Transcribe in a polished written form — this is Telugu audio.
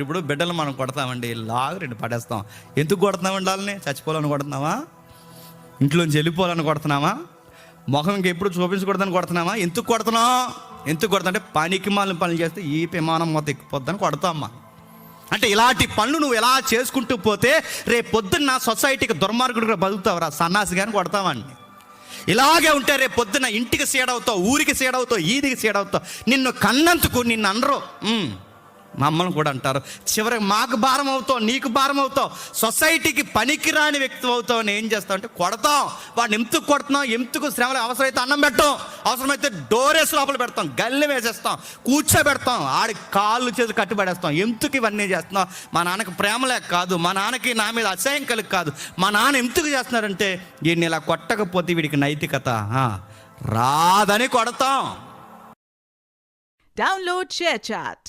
ఇప్పుడు బిడ్డలు మనం కొడతామండి, లాగు రెండు పడేస్తాం. ఎందుకు కొడుతున్నామండి? వాళ్ళని చచ్చిపోవాలని కొడుతున్నావా? ఇంట్లోంచి వెళ్ళిపోవాలని కొడుతున్నావా? ముఖం ఇంకెప్పుడు చూపించకూడదని కొడుతున్నావా? ఎందుకు కొడుతున్నావు? ఎందుకు కొడతా అంటే పనికి మాలిన పనులు చేస్తే ఈ విమానం మొత్తం ఎక్కిపోద్దని కొడతామ్మా. అంటే ఇలాంటి పనులు నువ్వు ఎలా చేసుకుంటూ పోతే రేపు పొద్దున్న సొసైటీకి దుర్మార్గుడిగా బతుకుతావురా సన్నాసి కానీ కొడతామండి. ఇలాగే ఉంటే రేపు పొద్దున్న ఇంటికి సీడవుతావు, ఊరికి సీడవుతావు, ఈదికి సీడవుతావు. నిన్ను కన్నందుకు నిన్ను అనరు, మమ్మల్ని కూడా అంటారు. చివరికి మాకు భారం అవుతావు, నీకు భారం అవుతావు, సొసైటీకి పనికిరాని వ్యక్తి అవుతావు అని ఏం చేస్తావు అంటే కొడతాం. వాడిని ఎందుకు కొడుతున్నాం? ఎందుకు శ్రమలు? అవసరమైతే అన్నం పెట్టాం, అవసరమైతే డోరేసి లోపల పెడతాం, గల్లె వేసేస్తాం, కూర్చోబెడతాం, ఆడి కాళ్ళు చేతులు కట్టుబడేస్తాం. ఎందుకు ఇవన్నీ చేస్తున్నాం? మా నాన్నకి ప్రేమ లేక కాదు, మా నాన్నకి నా మీద అసహ్యం కలిగి కాదు. మా నాన్న ఎందుకు చేస్తున్నారంటే వీడిని ఇలా కొట్టకపోతే వీడికి నైతికత రాదని కొడతాం. Download ShareChat.